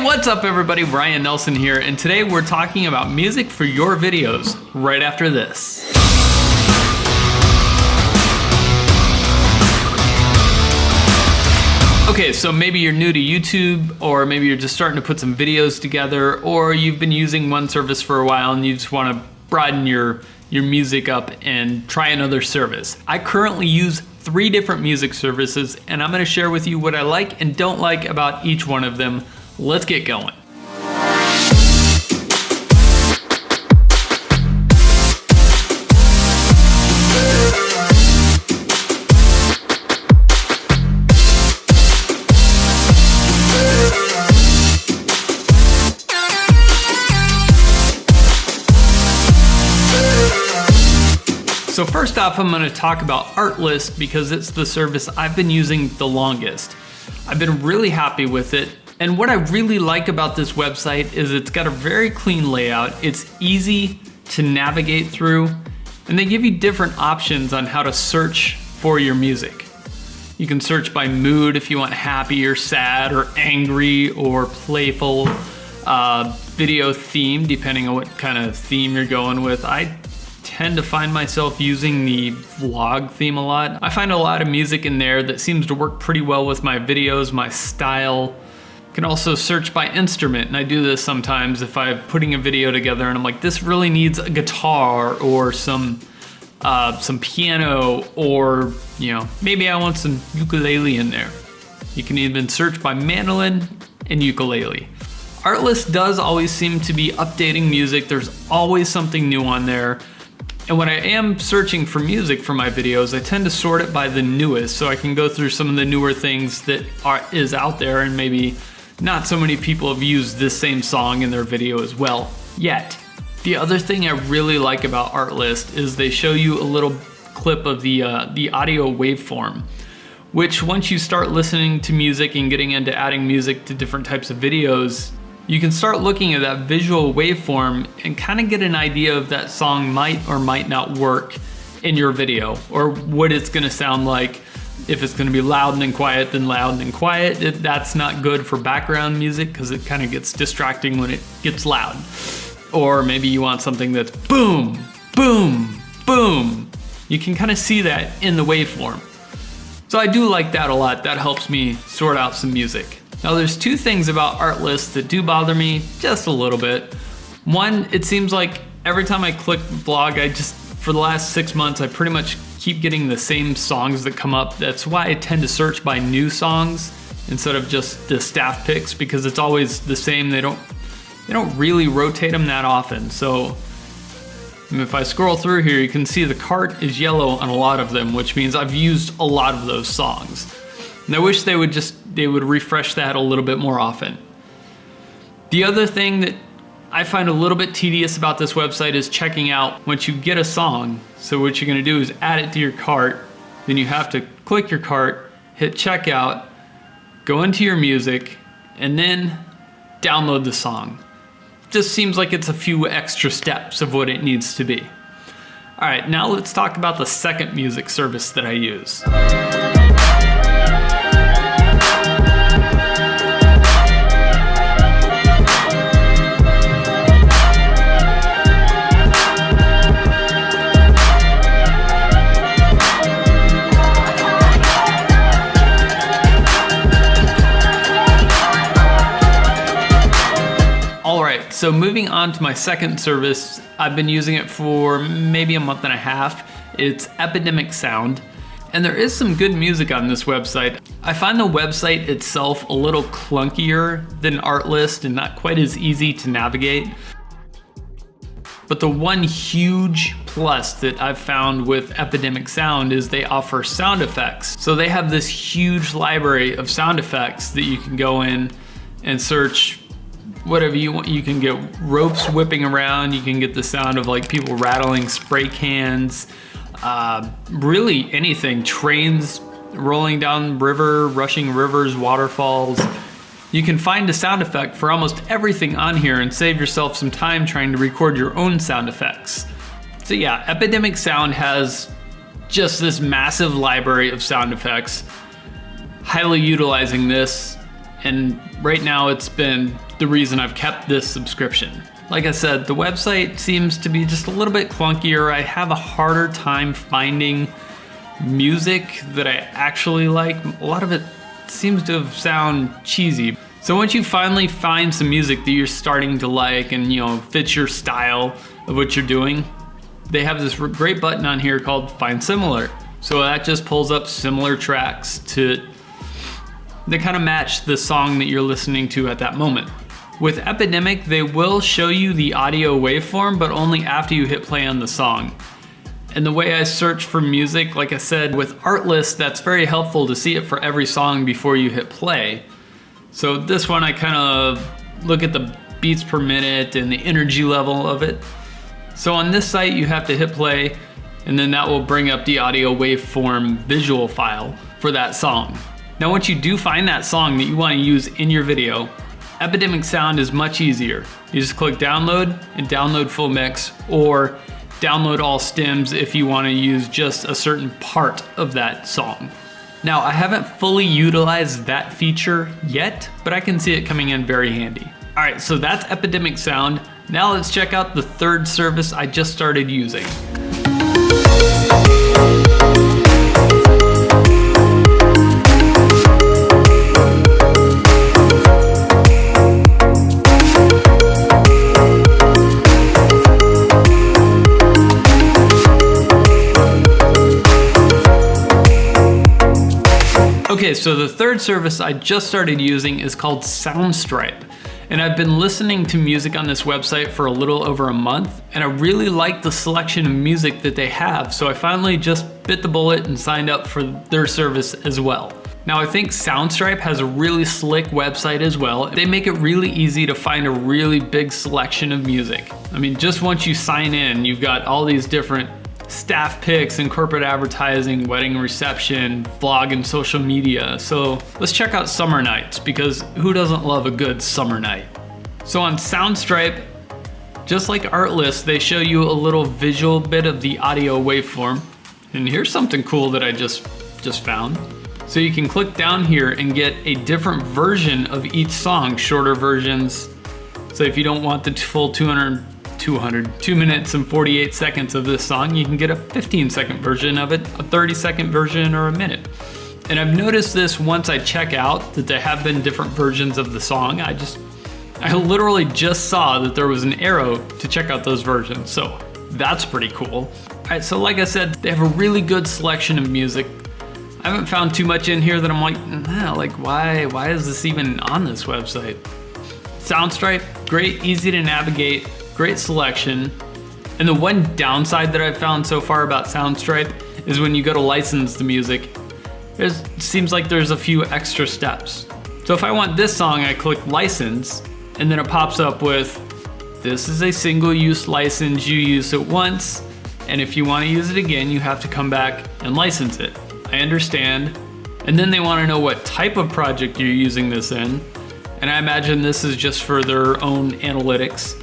Hey, what's up everybody? Brian Nelson here, and today we're talking about music for your videos right after this. Okay, so maybe you're new to YouTube, or maybe you're just starting to put some videos together, or you've been using one service for a while and you just want to broaden your music up and try another service. I currently use 3 different music services, and I'm going to share with you what I like and don't like about each one of them. Let's get going. So first off, I'm going to talk about Artlist because it's the service I've been using the longest. I've been really happy with it, and what I really like about this website is it's got a very clean layout, it's easy to navigate through, and they give you different options on how to search for your music. You can search by mood if you want happy or sad or angry or playful, video theme, depending on what kind of theme you're going with. I tend to find myself using the vlog theme a lot. I find a lot of music in there that seems to work pretty well with my videos, my style. You can also search by instrument, and I do this sometimes if I'm putting a video together and I'm like, this really needs a guitar or some piano, or maybe I want some ukulele in there. You can even search by mandolin and ukulele. Artlist does always seem to be updating music. There's always something new on there. And when I am searching for music for my videos, I tend to sort it by the newest, so I can go through some of the newer things that is out there, and maybe not so many people have used this same song in their video as well yet. The other thing I really like about Artlist is they show you a little clip of the audio waveform, which once you start listening to music and getting into adding music to different types of videos, you can start looking at that visual waveform and kind of get an idea of that song might or might not work in your video, or what it's going to sound like. If it's going to be loud and then quiet, then loud and then quiet. That's not good for background music because it kind of gets distracting when it gets loud. Or maybe you want something that's boom, boom, boom. You can kind of see that in the waveform. So I do like that a lot. That helps me sort out some music. Now there's 2 things about Artlist that do bother me just a little bit. One, it seems like every time I click vlog, for the last 6 months, I pretty much keep getting the same songs that come up. That's why I tend to search by new songs instead of just the staff picks, because it's always the same. They don't really rotate them that often. So if I scroll through here, you can see the cart is yellow on a lot of them, which means I've used a lot of those songs. And I wish they would refresh that a little bit more often. The other thing that I find a little bit tedious about this website is checking out once you get a song. So what you're gonna do is add it to your cart, then you have to click your cart, hit checkout, go into your music, and then download the song. Just seems like it's a few extra steps of what it needs to be. All right, now let's talk about the second music service that I use. Alright, so moving on to my second service, I've been using it for maybe a month and a half. It's Epidemic Sound, and there is some good music on this website. I find the website itself a little clunkier than Artlist and not quite as easy to navigate. But the one huge plus that I've found with Epidemic Sound is they offer sound effects. So they have this huge library of sound effects that you can go in and search whatever you want. You can get ropes whipping around, you can get the sound of like people rattling spray cans, really anything, trains rolling down river, rushing rivers, waterfalls. You can find a sound effect for almost everything on here and save yourself some time trying to record your own sound effects. So yeah, Epidemic Sound has just this massive library of sound effects. Highly utilizing this, and right now it's been the reason I've kept this subscription. Like I said, the website seems to be just a little bit clunkier. I have a harder time finding music that I actually like. A lot of it seems to sound cheesy. So once you finally find some music that you're starting to like and fits your style of what you're doing, they have this great button on here called Find Similar. So that just pulls up similar tracks that kind of match the song that you're listening to at that moment. With Epidemic, they will show you the audio waveform, but only after you hit play on the song. And the way I search for music, like I said, with Artlist, that's very helpful to see it for every song before you hit play. So this one, I kind of look at the beats per minute and the energy level of it. So on this site, you have to hit play, and then that will bring up the audio waveform visual file for that song. Now, once you do find that song that you want to use in your video, Epidemic Sound is much easier. You just click download and download full mix, or download all stems if you want to use just a certain part of that song. Now, I haven't fully utilized that feature yet, but I can see it coming in very handy. All right, so that's Epidemic Sound. Now let's check out the third service I just started using. Okay, so the third service I just started using is called Soundstripe. And I've been listening to music on this website for a little over a month, and I really like the selection of music that they have, so I finally just bit the bullet and signed up for their service as well. Now, I think Soundstripe has a really slick website as well. They make it really easy to find a really big selection of music. I mean, just once you sign in, you've got all these different staff picks and corporate advertising, wedding reception, vlog and social media. So let's check out summer nights, because who doesn't love a good summer night? So on Soundstripe, just like Artlist, they show you a little visual bit of the audio waveform. And here's something cool that I just found. So you can click down here and get a different version of each song, shorter versions. So if you don't want the full 2 minutes and 48 seconds of this song, you can get a 15-second version of it, a 30-second version, or a minute. And I've noticed this once I check out, that there have been different versions of the song. I literally just saw that there was an arrow to check out those versions, so that's pretty cool. All right, so like I said, they have a really good selection of music. I haven't found too much in here that I'm like, nah, like why is this even on this website? Soundstripe, great, easy to navigate, great selection. And the one downside that I've found so far about Soundstripe is when you go to license the music, it seems like there's a few extra steps. So if I want this song, I click license, and then it pops up with, this is a single-use license, you use it once, and if you want to use it again, you have to come back and license it. I understand. And then they want to know what type of project you're using this in, and I imagine this is just for their own analytics.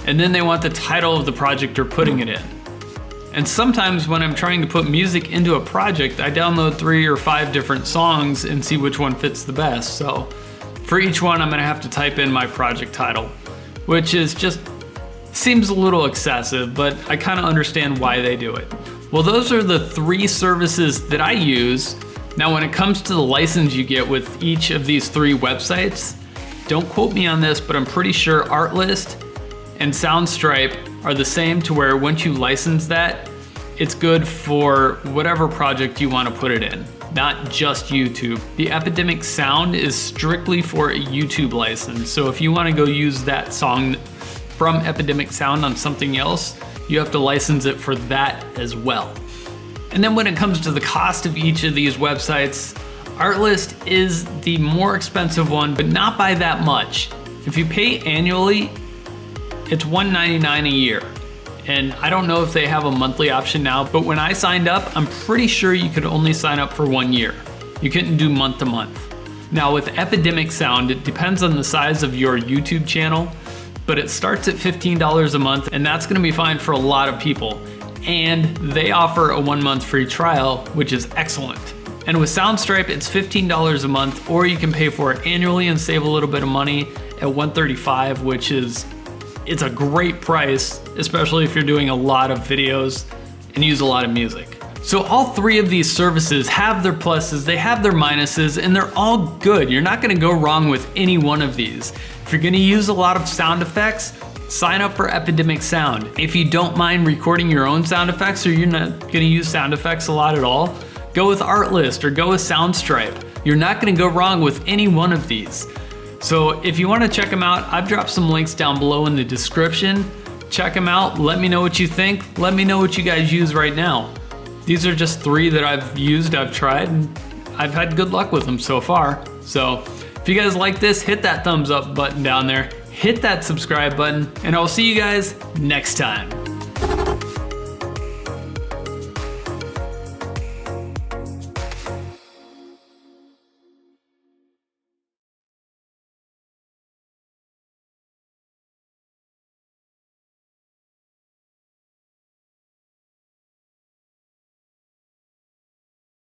And then they want the title of the project you're putting it in. And sometimes when I'm trying to put music into a project, I download 3 or 5 different songs and see which one fits the best. So for each one, I'm gonna have to type in my project title, which is just, seems a little excessive, but I kind of understand why they do it. Well, those are the 3 services that I use. Now, when it comes to the license you get with each of these 3 websites, don't quote me on this, but I'm pretty sure Artlist and Soundstripe are the same, to where once you license that, it's good for whatever project you want to put it in, not just YouTube. The Epidemic Sound is strictly for a YouTube license, so if you want to go use that song from Epidemic Sound on something else, you have to license it for that as well. And then when it comes to the cost of each of these websites, Artlist is the more expensive one, but not by that much. If you pay annually, it's $199 a year. And I don't know if they have a monthly option now, but when I signed up, I'm pretty sure you could only sign up for 1 year. You couldn't do month to month. Now with Epidemic Sound, it depends on the size of your YouTube channel, but it starts at $15 a month, and that's gonna be fine for a lot of people. And they offer a 1-month free trial, which is excellent. And with Soundstripe, it's $15 a month, or you can pay for it annually and save a little bit of money. at $135, which is, it's a great price, especially if you're doing a lot of videos and use a lot of music. So all three of these services have their pluses, they have their minuses, and they're all good. You're not gonna go wrong with any one of these. If you're gonna use a lot of sound effects, sign up for Epidemic Sound. If you don't mind recording your own sound effects, or you're not gonna use sound effects a lot at all, go with Artlist or go with Soundstripe. You're not gonna go wrong with any one of these. So if you wanna check them out, I've dropped some links down below in the description. Check them out, let me know what you think. Let me know what you guys use right now. These are just three that I've used, I've tried, and I've had good luck with them so far. So if you guys like this, hit that thumbs up button down there, hit that subscribe button, and I'll see you guys next time.